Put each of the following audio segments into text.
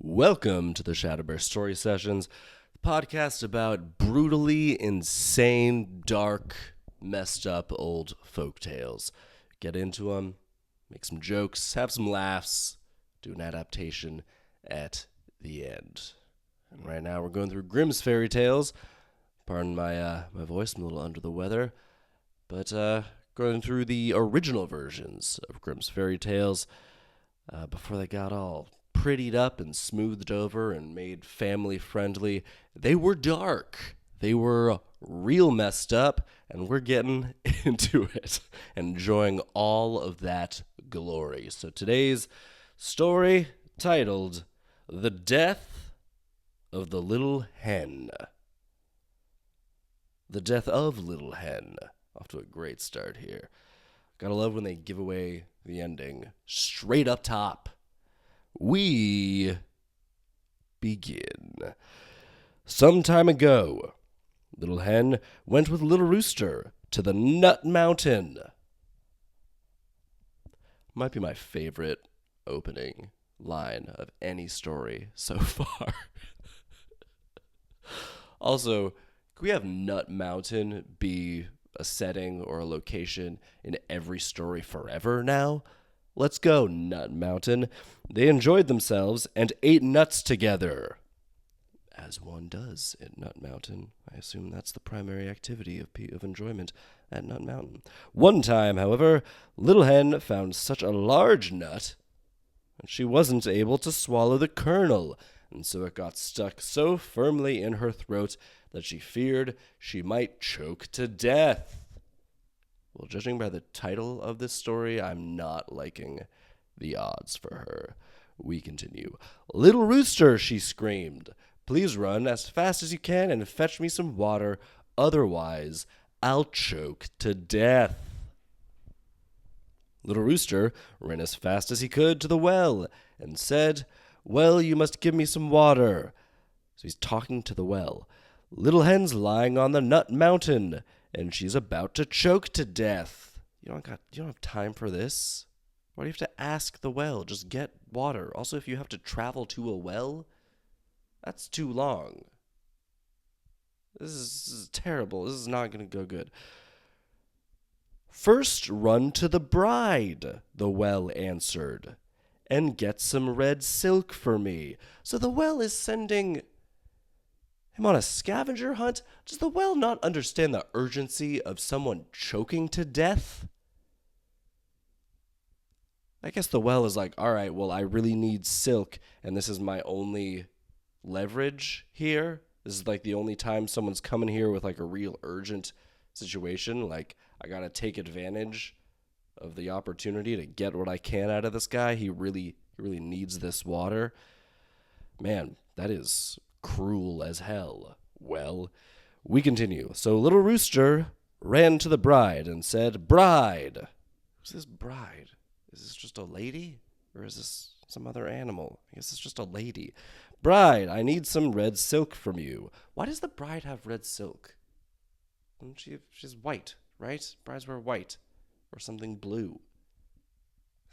Welcome to the ShadowBear Story Sessions, the podcast about brutally insane, dark, messed up old folktales. Get into them, make some jokes, have some laughs, do an adaptation at the end. And right now we're going through Grimm's fairy tales. Pardon my voice, I'm a little under the weather. But going through the original versions of Grimm's fairy tales before they got all prettied up and smoothed over and made family friendly. They were dark. They were real messed up, and we're getting into it, enjoying all of that glory. So today's story titled The Death of the Little Hen. The Death of Little Hen. Off to a great start here. Gotta love when they give away the ending straight up top. We begin. Some time ago, Little Hen went with Little Rooster to the Nut Mountain. Might be my favorite opening line of any story so far. Also, can we have Nut Mountain be a setting or a location in every story forever now? Let's go, Nut Mountain. They enjoyed themselves and ate nuts together. As one does at Nut Mountain. I assume that's the primary activity of enjoyment at Nut Mountain. One time, however, Little Hen found such a large nut that she wasn't able to swallow the kernel, and so it got stuck so firmly in her throat that she feared she might choke to death. Well, judging by the title of this story, I'm not liking the odds for her. We continue. Little Rooster, she screamed, please run as fast as you can and fetch me some water, otherwise I'll choke to death. Little Rooster ran as fast as he could to the well and said, well, you must give me some water. So he's talking to the well. Little Hen's lying on the Nut Mountain, and she's about to choke to death. You don't have time for this. Why do you have to ask the well? Just get water. Also, if you have to travel to a well, that's too long. This is terrible. This is not going to go good. First, run to the bride, the well answered, and get some red silk for me. So the well is sending him on a scavenger hunt? Does the well not understand the urgency of someone choking to death? I guess the well is like, all right, well, I really need silk, and this is my only leverage here. This is like the only time someone's coming here with like a real urgent situation. Like, I gotta take advantage of the opportunity to get what I can out of this guy. He really needs this water. Man, that is cruel as hell. Well, we continue. So Little Rooster ran to the bride and said, bride. Who's this bride? Is this just a lady? Or is this some other animal? I guess it's just a lady. Bride, I need some red silk from you. Why does the bride have red silk? She's white, right? Brides wear white. Or something blue.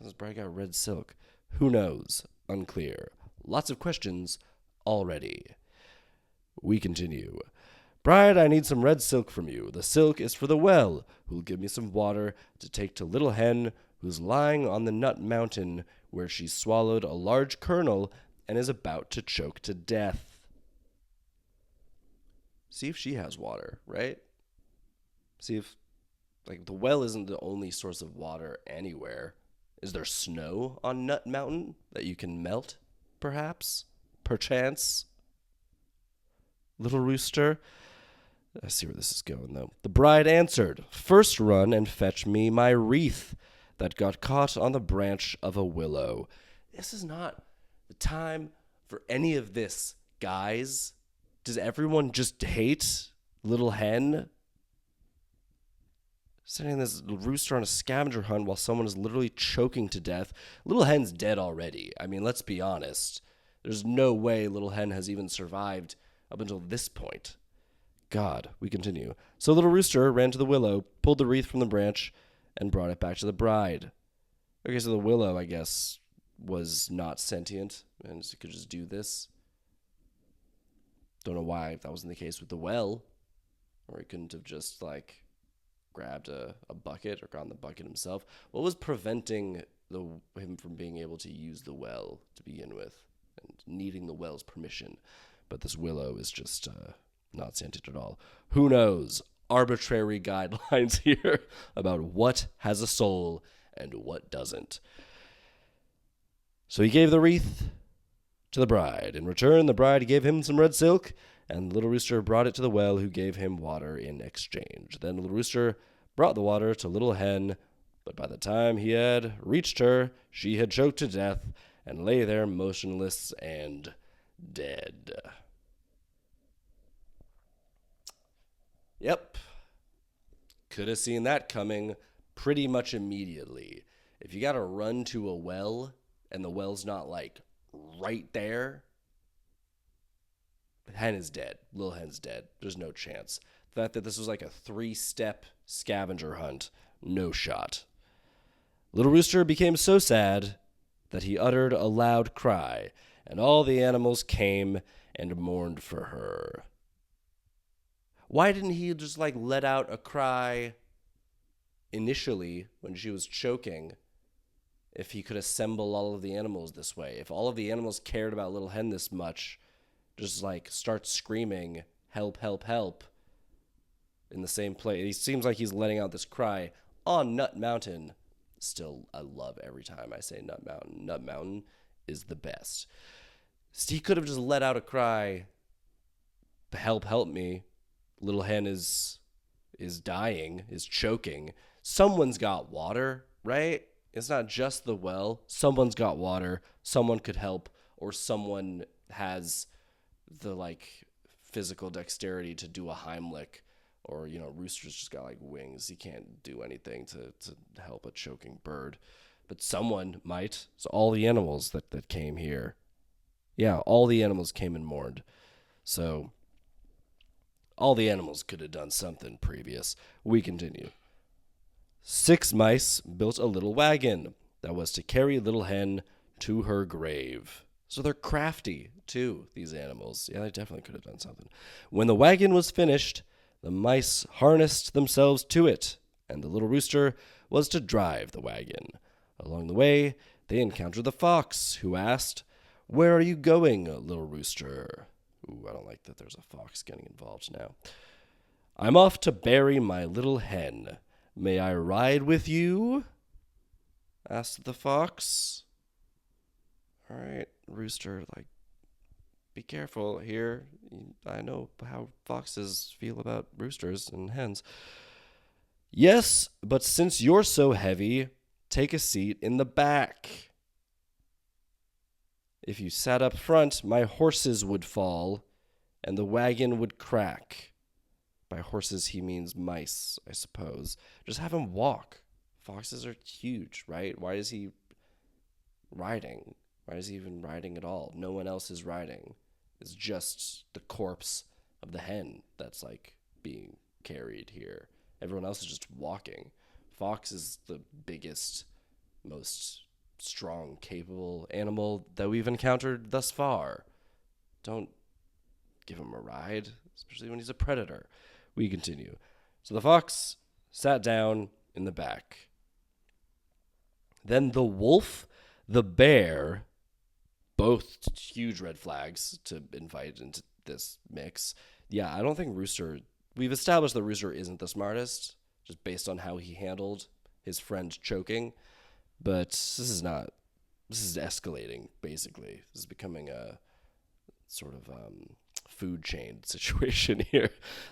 This bride got red silk. Who knows? Unclear. Lots of questions already. We continue. Bride, I need some red silk from you. The silk is for the well, who'll give me some water to take to Little Hen, who's lying on the Nut Mountain, where she swallowed a large kernel and is about to choke to death. See if she has water, right? See if, the well isn't the only source of water anywhere. Is there snow on Nut Mountain that you can melt, perhaps? Perchance? Little Rooster? I see where this is going, though. The bride answered, first run and fetch me my wreath that got caught on the branch of a willow. This is not the time for any of this, guys. Does everyone just hate Little Hen? Sending this rooster on a scavenger hunt while someone is literally choking to death. Little Hen's dead already. I mean, let's be honest. There's no way Little Hen has even survived up until this point. God, we continue. So Little Rooster ran to the willow, pulled the wreath from the branch, and brought it back to the bride. Okay, so the willow, I guess, was not sentient and could just do this. Don't know why that wasn't the case with the well, or he couldn't have just like grabbed a bucket or gotten the bucket himself. What was preventing him from being able to use the well to begin with and needing the well's permission? But this willow is just not sentient at all. Who knows? Arbitrary guidelines here about what has a soul and what doesn't. So he gave the wreath to the bride. In return, the bride gave him some red silk, and the little rooster brought it to the well, who gave him water in exchange. Then the little rooster brought the water to little hen, but by the time he had reached her, she had choked to death and lay there motionless and dead. Yep. Could have seen that coming pretty much immediately. If you got to run to a well and the well's not like right there, the hen is dead. Little hen's dead. There's no chance. The fact that this was like a 3-step scavenger hunt, no shot. Little rooster became so sad that he uttered a loud cry, and all the animals came and mourned for her. Why didn't he just like let out a cry initially when she was choking? If he could assemble all of the animals this way, if all of the animals cared about little hen this much, just like start screaming, help, help, help, in the same place. He seems like he's letting out this cry on Nut Mountain. Still, I love every time I say Nut Mountain. Nut Mountain is the best. So he could have just let out a cry, help, help me. Little hen is dying, is choking. Someone's got water, right? It's not just the well. Someone's got water. Someone could help, or someone has the like physical dexterity to do a Heimlich, or Rooster's just got like wings. He can't do anything to help a choking bird, but someone might. So all the animals that came here, yeah, all the animals came and mourned. So all the animals could have done something previous. We continue. 6 mice built a little wagon that was to carry little hen to her grave. So they're crafty, too, these animals. Yeah, they definitely could have done something. When the wagon was finished, the mice harnessed themselves to it, and the little rooster was to drive the wagon. Along the way, they encountered the fox, who asked, "Where are you going, little rooster?" Ooh, I don't like that there's a fox getting involved now. "I'm off to bury my little hen. May I ride with you?" asked the fox. All right, rooster, like, be careful here. I know how foxes feel about roosters and hens. "Yes, but since you're so heavy, take a seat in the back. If you sat up front, my horses would fall, and the wagon would crack." By horses, he means mice, I suppose. Just have him walk. Foxes are huge, right? Why is he riding? Why is he even riding at all? No one else is riding. It's just the corpse of the hen that's like being carried here. Everyone else is just walking. Fox is the biggest, most strong, capable animal that we've encountered thus far. Don't give him a ride, especially when he's a predator. We continue. So the fox sat down in the back. Then the wolf, the bear, both huge red flags to invite into this mix. Yeah, I don't think Rooster... We've established that Rooster isn't the smartest, just based on how he handled his friend choking. But this is escalating, basically. This is becoming a sort of food chain situation here.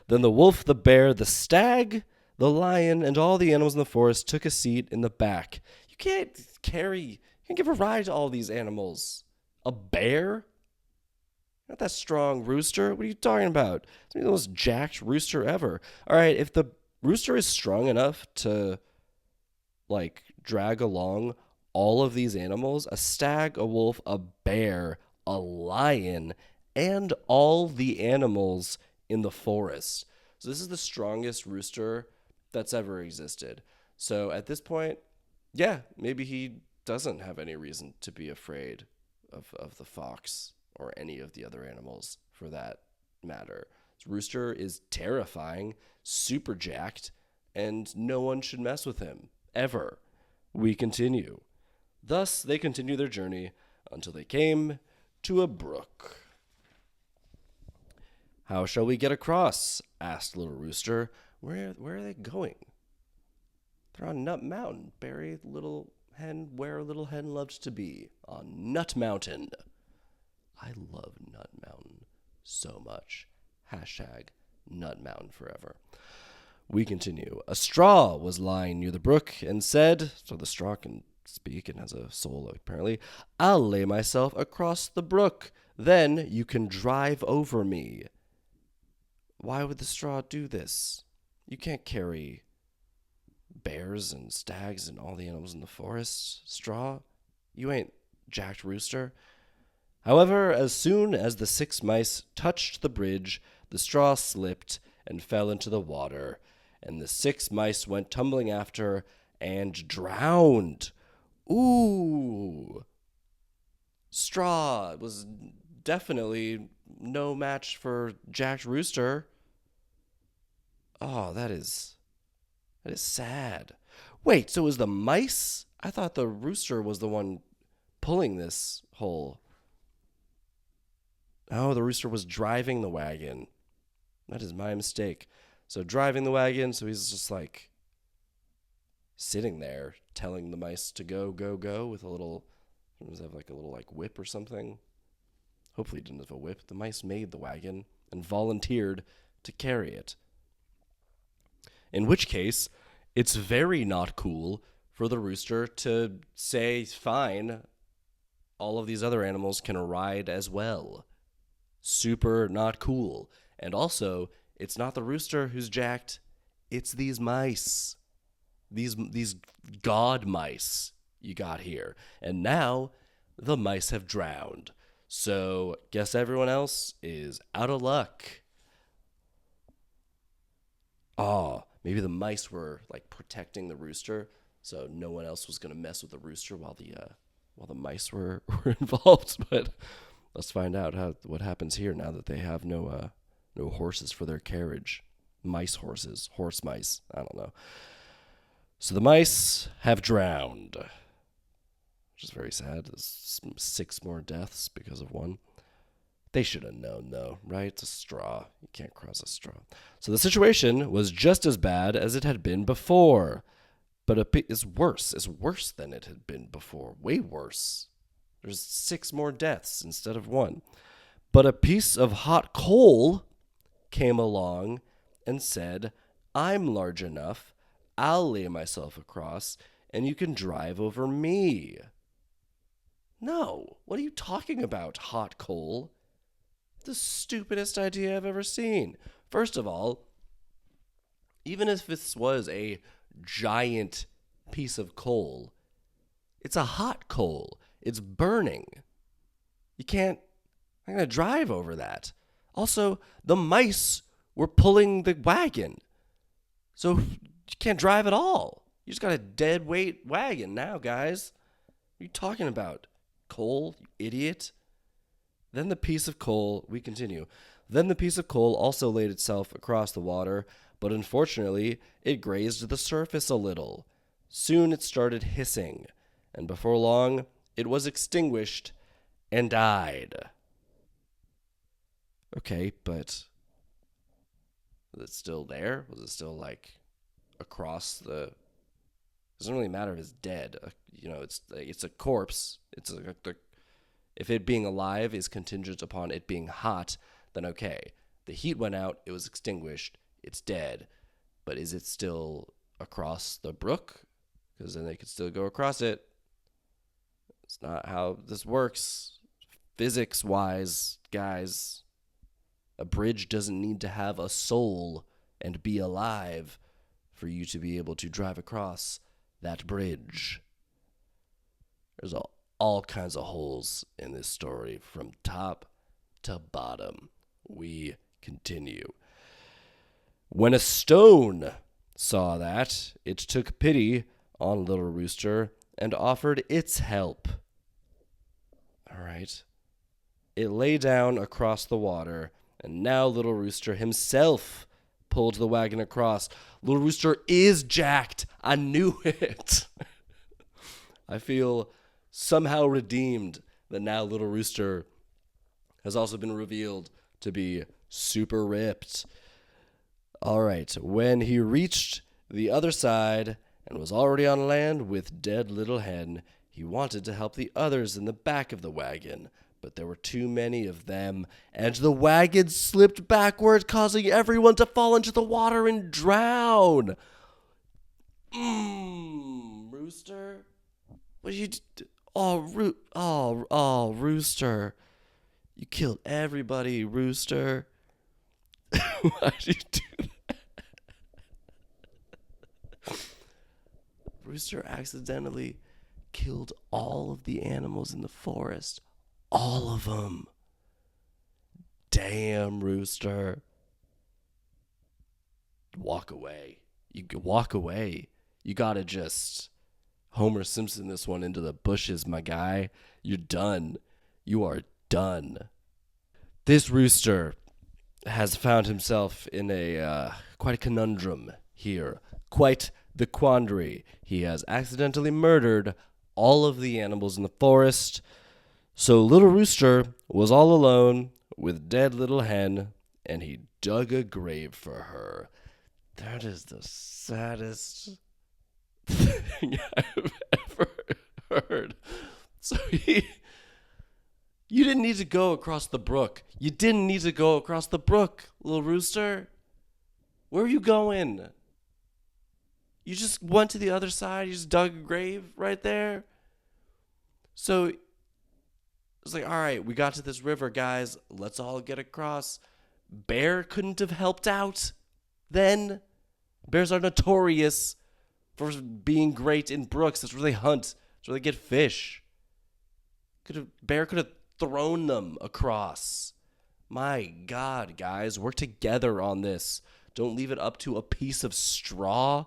Then the wolf, the bear, the stag, the lion, and all the animals in the forest took a seat in the back. You can't give a ride to all these animals. A bear? Not that strong, Rooster. What are you talking about? It's the most jacked rooster ever. All right, if the rooster is strong enough to, like, drag along all of these animals, a stag, a wolf, a bear, a lion, and all the animals in the forest. So this is the strongest rooster that's ever existed. So at this point, yeah, maybe he doesn't have any reason to be afraid of the fox or any of the other animals for that matter. This rooster is terrifying, super jacked, and no one should mess with him, ever. We continue. Thus, they continue their journey until they came to a brook. "How shall we get across?" asked Little Rooster. Where are they going? They're on Nut Mountain, Barry, little hen, where little hen loved to be, on Nut Mountain. I love Nut Mountain so much. Hashtag Nut Mountain forever. We continue. "A straw was lying near the brook and said," so the straw can speak and has a soul apparently, "I'll lay myself across the brook. Then you can drive over me." Why would the straw do this? You can't carry bears and stags and all the animals in the forest, straw. You ain't Jack Rooster. However, as soon as the 6 mice touched the bridge, the straw slipped and fell into the water, and the 6 mice went tumbling after and drowned. Ooh. Straw was definitely no match for Jack Rooster. Oh, that is sad. Wait, so it was the mice? I thought the rooster was the one pulling this whole... Oh, the rooster was driving the wagon. That is my mistake. So driving the wagon, so he's just like sitting there telling the mice to go, go, go with a little... Does it have like a little like whip or something? Hopefully he didn't have a whip. The mice made the wagon and volunteered to carry it. In which case, it's very not cool for the rooster to say, fine, all of these other animals can ride as well. Super not cool. And also, it's not the rooster who's jacked, it's these mice. These god mice you got here. And now, the mice have drowned. So, guess everyone else is out of luck. Oh, maybe the mice were like protecting the rooster, so no one else was gonna mess with the rooster while the mice were involved. But let's find out what happens here now that they have no horses for their carriage. Mice horses, horse mice. I don't know. So the mice have drowned, which is very sad. There's 6 more deaths because of one. They should have known, though, right? It's a straw. You can't cross a straw. So the situation was just as bad as it had been before. But it's worse. It's worse than it had been before. Way worse. There's 6 more deaths instead of 1. But a piece of hot coal came along and said, I'm large enough. I'll lay myself across, and you can drive over me. No. What are you talking about, hot coal? The stupidest idea I've ever seen. First of all, even if this was a giant piece of coal, it's a hot coal. It's burning. I'm going to drive over that. Also, the mice were pulling the wagon. So you can't drive at all. You just got a dead weight wagon now, guys. What are you talking about? Coal, you idiot. Then the piece of coal, we continue. Then the piece of coal also laid itself across the water, but unfortunately, it grazed the surface a little. Soon it started hissing, and before long, it was extinguished and died. Okay, but was it still there? Was it still like across the... It doesn't really matter if it's dead. It's a corpse. If it being alive is contingent upon it being hot, then okay. The heat went out, it was extinguished, it's dead. But is it still across the brook? Because then they could still go across it. It's not how this works. Physics-wise, guys, a bridge doesn't need to have a soul and be alive for you to be able to drive across that bridge. There's all kinds of holes in this story from top to bottom. We continue. When a stone saw that, it took pity on Little Rooster and offered its help. All right. It lay down across the water, and now Little Rooster himself pulled the wagon across. Little Rooster is jacked. I knew it. I feel somehow redeemed that now Little Rooster has also been revealed to be super ripped. All right, when he reached the other side and was already on land with dead Little Hen, he wanted to help the others in the back of the wagon, but there were too many of them, and the wagon slipped backward, causing everyone to fall into the water and drown. Rooster? What did you do? Oh, Rooster. You killed everybody, Rooster. Why did you do that? Rooster accidentally killed all of the animals in the forest. All of them. Damn, Rooster. Walk away. You walk away. You gotta just Homer Simpson this one into the bushes, my guy. You're done. You are done. This rooster has found himself in a quite a conundrum here. Quite the quandary. He has accidentally murdered all of the animals in the forest. So Little Rooster was all alone with dead Little Hen, and he dug a grave for her. That is the saddest thing I've ever heard. So you didn't need to go across the brook. You didn't need to go across the brook, Little Rooster. Where are you going? You just went to the other side. You just dug a grave right there. So it's like, all right, we got to this river, guys. Let's all get across. Bear couldn't have helped out then. Bears are notorious for being great in brooks. That's where they hunt. That's where they get fish. Bear could have thrown them across. My God, guys, work together on this. Don't leave it up to a piece of straw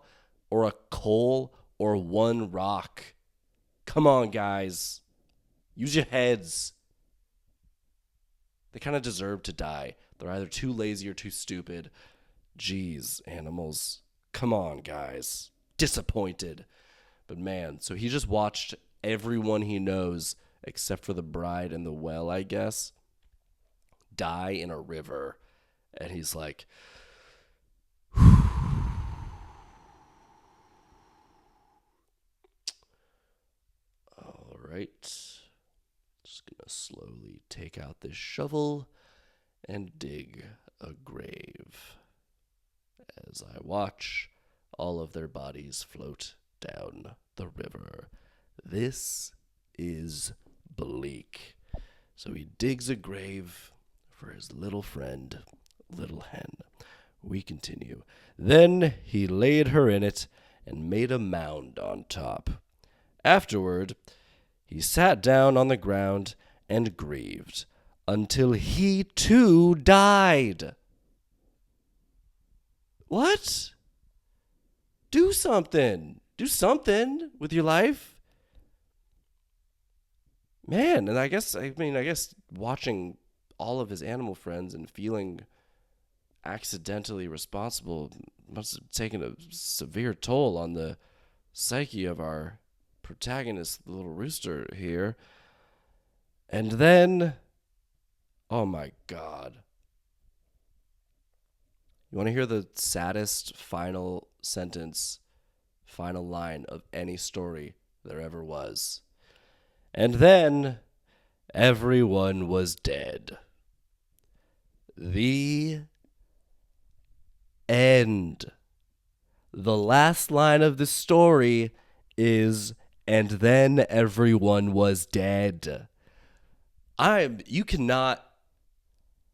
or a coal or one rock. Come on, guys. Use your heads. They kind of deserve to die. They're either too lazy or too stupid. Jeez, animals. Come on, guys. Disappointed. But man, so he just watched everyone he knows, except for the bride and the well, I guess, die in a river. And he's like, all right. Just gonna slowly take out this shovel and dig a grave as I watch all of their bodies float down the river. This is bleak. So he digs a grave for his little friend, Little Hen. We continue. Then he laid her in it and made a mound on top. Afterward, he sat down on the ground and grieved until he too died. What? Do something. Do something with your life. Man, and I guess watching all of his animal friends and feeling accidentally responsible must have taken a severe toll on the psyche of our protagonist, the Little Rooster here. And then, oh my God. You want to hear the saddest final sentence, final line of any story there ever was? And then everyone was dead. The end. The last line of the story is, and then everyone was dead. You cannot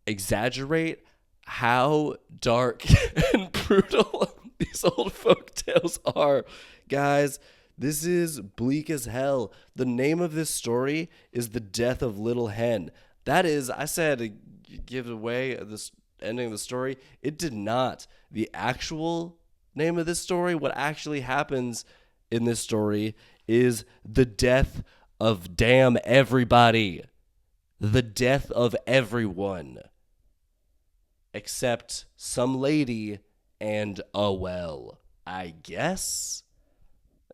exaggerate how dark and brutal these old folk tales are. Guys, this is bleak as hell. The name of this story is The Death of Little Hen. That is, I said, give away this ending of the story. It did not. The actual name of this story, what actually happens in this story, is the death of damn everybody. The death of everyone. Except some lady and a well, I guess?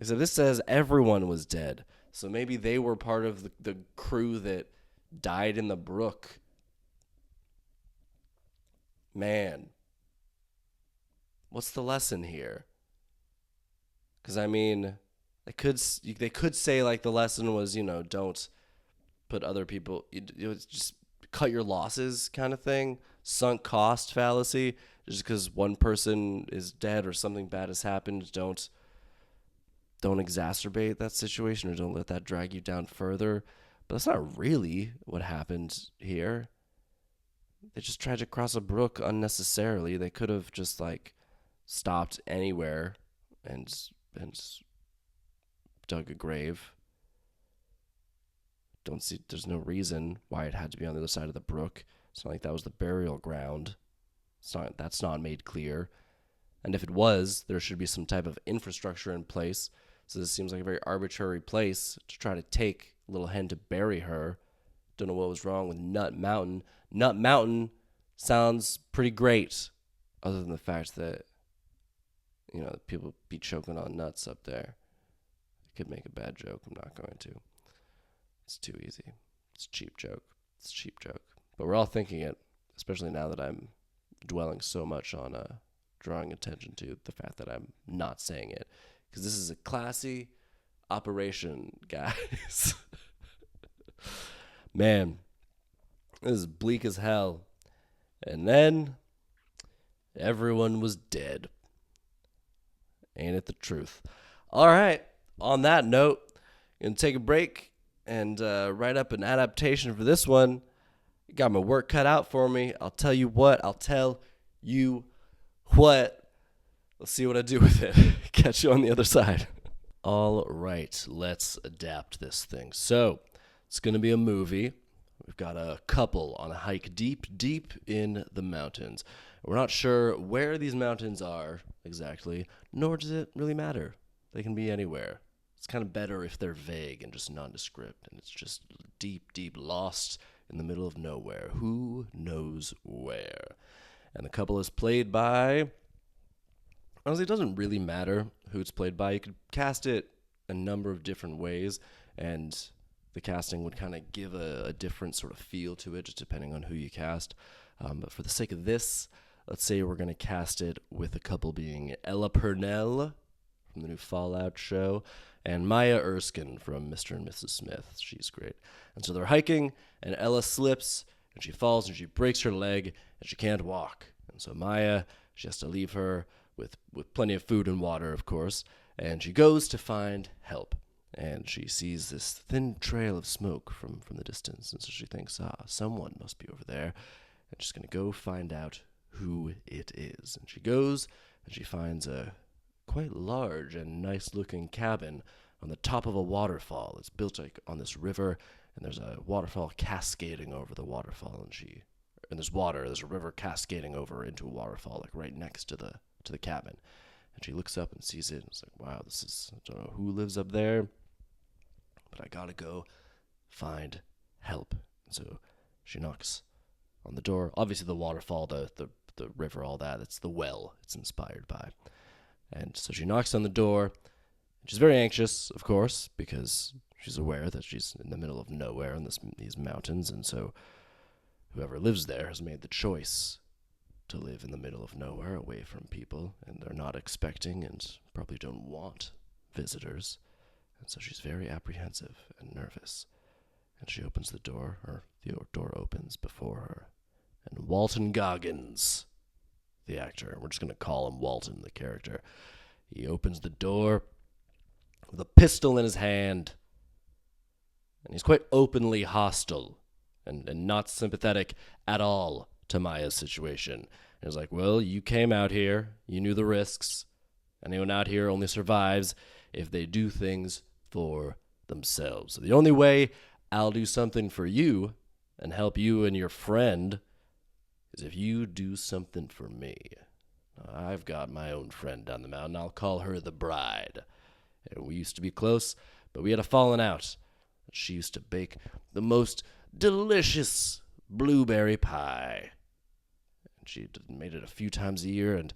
So this says everyone was dead. So maybe they were part of the crew that died in the brook. Man. What's the lesson here? Because, I mean, they could say, like, the lesson was, don't put other people, just cut your losses kind of thing. Sunk cost fallacy. Just because one person is dead or something bad has happened, don't exacerbate that situation or don't let that drag you down further. But that's not really what happened here. They just tried to cross a brook unnecessarily. They could have just, like, stopped anywhere and dug a grave. There's no reason why it had to be on the other side of the brook. It's not like that was the burial ground. That's not made clear. And if it was, there should be some type of infrastructure in place. So this seems like a very arbitrary place to try to take Little Hen to bury her. Don't know what was wrong with Nut Mountain. Nut Mountain sounds pretty great, other than the fact that, people be choking on nuts up there. I could make a bad joke. I'm not going to. It's too easy. It's a cheap joke. But we're all thinking it, especially now that I'm dwelling so much on drawing attention to the fact that I'm not saying it. Because this is a classy operation, guys. Man, this is bleak as hell. And then everyone was dead. Ain't it the truth? All right. On that note, I'm going to take a break and write up an adaptation for this one. Got my work cut out for me. I'll tell you what. Let's see what I do with it. Catch you on the other side. All right. Let's adapt this thing. So, it's going to be a movie. We've got a couple on a hike deep, deep in the mountains. We're not sure where these mountains are exactly, nor does it really matter. They can be anywhere. It's kind of better if they're vague and just nondescript, and it's just deep, deep lost in the middle of nowhere. Who knows where? And the couple is played by... Honestly, it doesn't really matter who it's played by. You could cast it a number of different ways, and the casting would kind of give a different sort of feel to it, just depending on who you cast. But for the sake of this, let's say we're going to cast it with a couple being Ella Purnell from the new Fallout show, and Maya Erskine from Mr. and Mrs. Smith. She's great. And so they're hiking, and Ella slips, and she falls, and she breaks her leg, and she can't walk. And so Maya, she has to leave her with plenty of food and water, of course, and she goes to find help. And she sees this thin trail of smoke from the distance, and so she thinks, someone must be over there, and she's going to go find out who it is. And she goes, and she finds a quite large and nice-looking cabin on the top of a waterfall. It's built like on this river, and there's a waterfall cascading over the waterfall, and there's a river cascading over into a waterfall, like right next to the cabin. And she looks up and sees it, and it's like, wow, I don't know who lives up there, but I gotta go find help. And so she knocks on the door. Obviously the waterfall, the river, all that, it's the well it's inspired by. And so she knocks on the door. She's very anxious, of course, because she's aware that she's in the middle of nowhere in these mountains, and so whoever lives there has made the choice to live in the middle of nowhere, away from people, and they're not expecting and probably don't want visitors. And so she's very apprehensive and nervous. And she opens the door, or the door opens before her. And Walton Goggins, the actor, we're just going to call him Walton, the character, he opens the door with a pistol in his hand. And he's quite openly hostile and not sympathetic at all to Maya's situation. And he's like, well, you came out here, you knew the risks. Anyone out here only survives if they do things for themselves. So the only way I'll do something for you and help you and your friend is if you do something for me. I've got my own friend down the mountain. I'll call her the Bride. And we used to be close, but we had a falling out. She used to bake the most delicious blueberry pie. And she made it a few times a year, and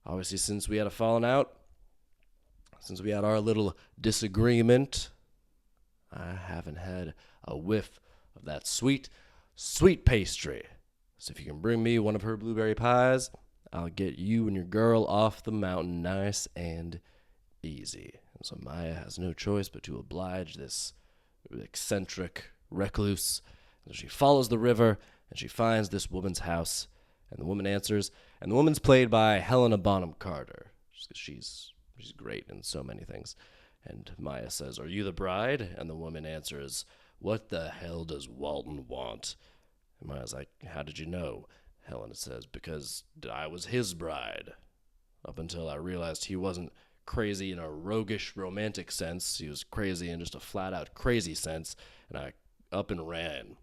obviously since we had a falling out, since we had our little disagreement, I haven't had a whiff of that sweet, sweet pastry. So if you can bring me one of her blueberry pies, I'll get you and your girl off the mountain nice and easy. And so Maya has no choice but to oblige this eccentric recluse. And she follows the river, and she finds this woman's house. And the woman answers, and the woman's played by Helena Bonham Carter. She's great in so many things. And Maya says, "Are you the bride?" And the woman answers, "What the hell does Walton want?" And Maya's like, "How did you know?" Helena says, "Because I was his bride. Up until I realized he wasn't crazy in a roguish romantic sense. He was crazy in just a flat-out crazy sense. And I up and ran.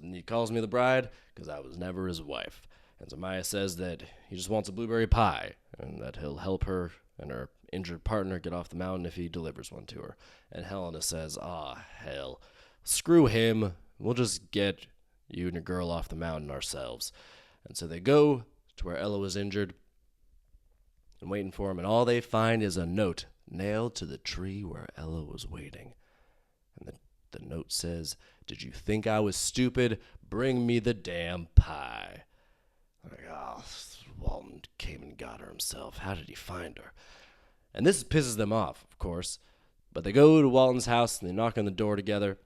He calls me the bride because I was never his wife." And so Maya says that he just wants a blueberry pie and that he'll help her and her injured partner get off the mountain if he delivers one to her. And Helena says, hell, screw him. We'll just get you and your girl off the mountain ourselves. And so they go to where Ella was injured and waiting for him, and all they find is a note nailed to the tree where Ella was waiting. And the note says, "Did you think I was stupid? Bring me the damn pie." Like, Walton came and got her himself. How did he find her? And this pisses them off, of course. But they go to Walton's house and they knock on the door together.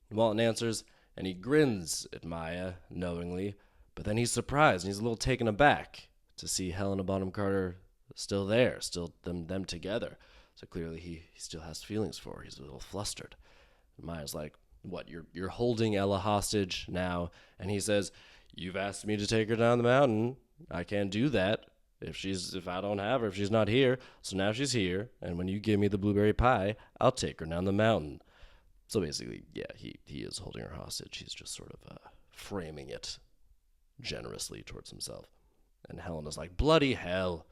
And Walton answers, and he grins at Maya knowingly. But then he's surprised and he's a little taken aback to see Helena Bonham Carter still there, still them together. So clearly he still has feelings for her. He's a little flustered. And Maya's like, "What, you're holding Ella hostage now?" And he says, "You've asked me to take her down the mountain. I can't do that if I don't have her, if she's not here. So now she's here, and when you give me the blueberry pie, I'll take her down the mountain." So basically, yeah, he is holding her hostage. He's just sort of framing it generously towards himself. And Helena's like, "Bloody hell.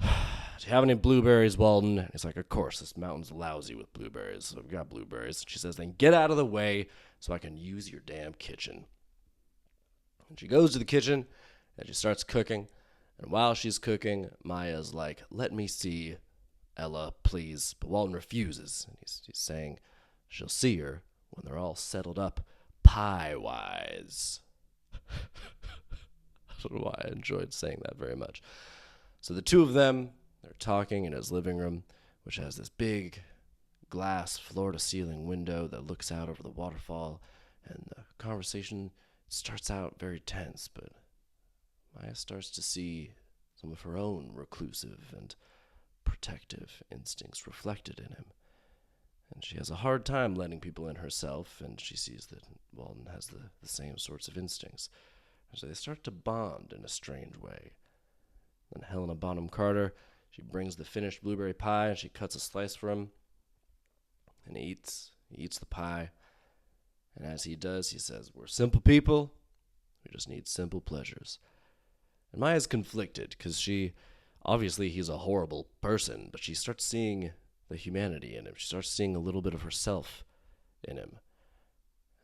Do you have any blueberries, Walton?" And he's like, "Of course, this mountain's lousy with blueberries. So I've got blueberries." She says, "Then get out of the way so I can use your damn kitchen." And she goes to the kitchen and she starts cooking. And while she's cooking, Maya's like, "Let me see Ella, please." But Walton refuses. And he's saying she'll see her when they're all settled up pie-wise. I don't know why I enjoyed saying that very much. So the two of them, they're talking in his living room, which has this big glass floor-to-ceiling window that looks out over the waterfall. And the conversation starts out very tense, but Maya starts to see some of her own reclusive and protective instincts reflected in him. And she has a hard time letting people in herself, and she sees that Walton has the same sorts of instincts. And so they start to bond in a strange way. Then Helena Bonham Carter, she brings the finished blueberry pie, and she cuts a slice for him, and he eats the pie. And as he does, he says, "We're simple people. We just need simple pleasures." And Maya's conflicted because obviously he's a horrible person, but she starts seeing the humanity in him. She starts seeing a little bit of herself in him.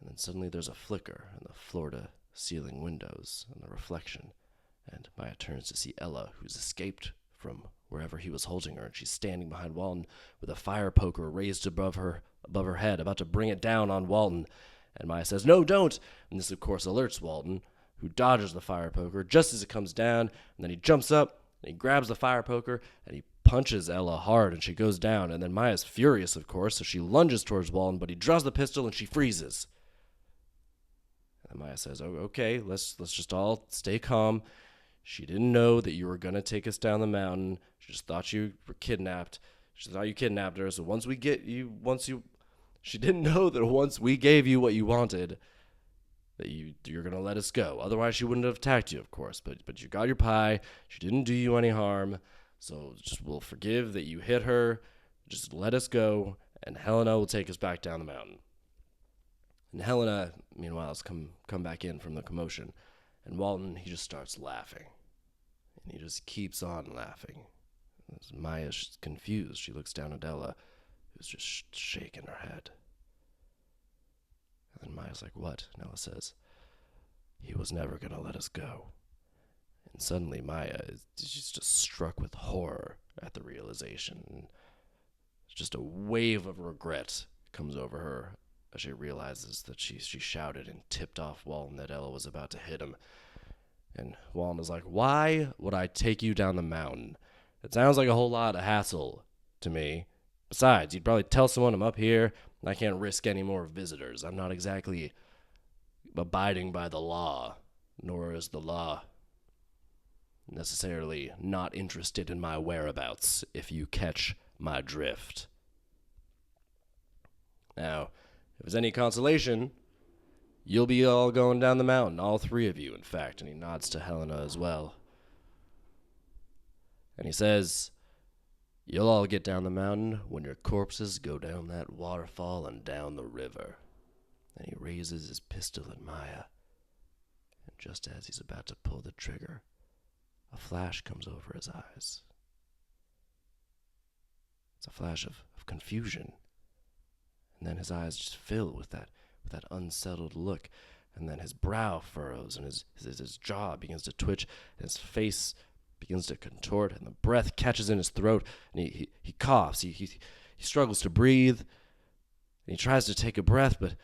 And then suddenly there's a flicker in the floor-to-ceiling windows and the reflection. And Maya turns to see Ella, who's escaped from wherever he was holding her, and she's standing behind Walton with a fire poker raised above her head, about to bring it down on Walton. And Maya says, "No, don't!" And this, of course, alerts Walton, who dodges the fire poker just as it comes down, and then he jumps up, and he grabs the fire poker, and he punches Ella hard, and she goes down. And then Maya's furious, of course, so she lunges towards Walton, but he draws the pistol, and she freezes. And Maya says, "Oh, okay, let's just all stay calm. She didn't know that you were going to take us down the mountain. She just thought you were kidnapped. She thought you kidnapped her, so she didn't know that once we gave you what you wanted, that you're going to let us go. Otherwise, she wouldn't have attacked you, of course. But you got your pie. She didn't do you any harm. So we'll forgive that you hit her. Just let us go, and Helena will take us back down the mountain." And Helena, meanwhile, has come back in from the commotion. And Walton, he just starts laughing. And he just keeps on laughing. As Maya's confused. She looks down at Ella, who's just shaking her head. And then Maya's like, "What?" And Ella says, "He was never going to let us go." And suddenly she's just struck with horror at the realization. Just a wave of regret comes over her as she realizes that she shouted and tipped off Walton that Ella was about to hit him. And Walton is like, "Why would I take you down the mountain? It sounds like a whole lot of hassle to me. Besides, you'd probably tell someone I'm up here, and I can't risk any more visitors. I'm not exactly abiding by the law, nor is the law necessarily not interested in my whereabouts, if you catch my drift. Now, if it's any consolation, you'll be all going down the mountain, all three of you, in fact." And he nods to Helena as well. And he says, "You'll all get down the mountain when your corpses go down that waterfall and down the river." And he raises his pistol at Maya. And just as he's about to pull the trigger, a flash comes over his eyes. It's a flash of confusion. And then his eyes just fill with that unsettled look. And then his brow furrows and his jaw begins to twitch. And his face begins to contort. And the breath catches in his throat. And he coughs. He struggles to breathe. And he tries to take a breath, but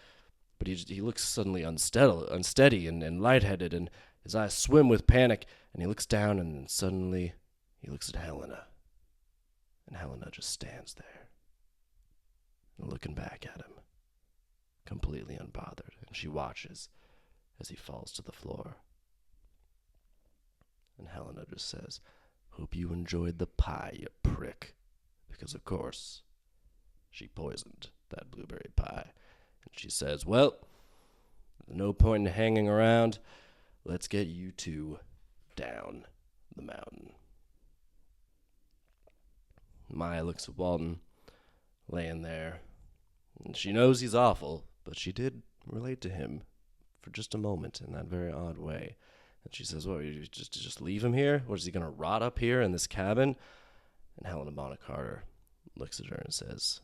he looks suddenly unsteady and lightheaded. And his eyes swim with panic. And he looks down, and then suddenly he looks at Helena. And Helena just stands there, looking back at him, completely unbothered. And she watches as he falls to the floor. And Helena just says, "Hope you enjoyed the pie, you prick." Because, of course, she poisoned that blueberry pie. And she says, "Well, there's no point in hanging around. Let's get you two down the mountain." Maya looks at Walton, laying there. And she knows he's awful, but she did relate to him for just a moment in that very odd way. And she says, "What, you just leave him here? What, is he going to rot up here in this cabin?" And Helena Bonham Carter looks at her and says,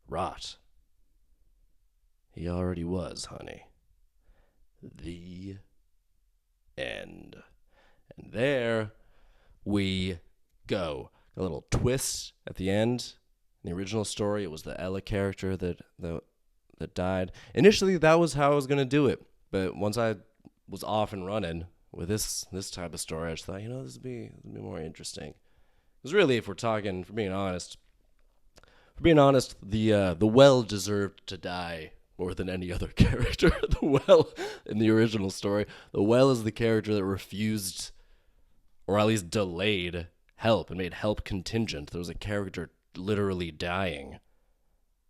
"Rot? He already was, honey." The end. And there we go. A little twist at the end. In the original story, it was the Ella character that died. Initially, that was how I was going to do it. But once I was off and running with this type of story, I just thought, this would be more interesting. Because really, if being honest, the well deserved to die more than any other character. The well in the original story, the well is the character that refused, or at least delayed, help and made help contingent. There was a character literally dying,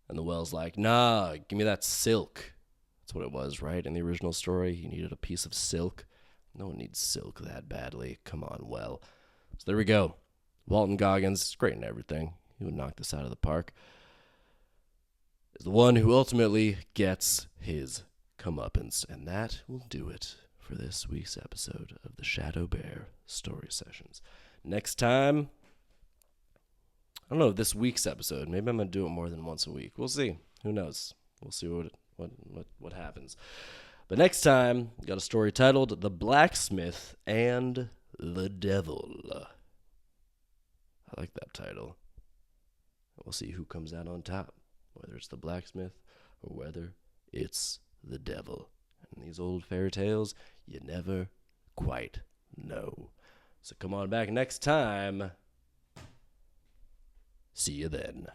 and the well's like, "Nah, give me that silk." That's what it was, right? In the original story, he needed a piece of silk. No one needs silk that badly. Come on, well. So there we go. Walton Goggins is great in everything. He would knock this out of the park. Is the one who ultimately gets his comeuppance, and that will do it for this week's episode of the ShadowBear Story Sessions. Next time, I don't know, this week's episode, maybe I'm going to do it more than once a week. We'll see. Who knows? We'll see what happens. But next time, got a story titled The Blacksmith and the Devil. I like that title. We'll see who comes out on top, whether it's the blacksmith or whether it's the devil. And these old fairy tales, you never quite know. So come on back next time. See you then.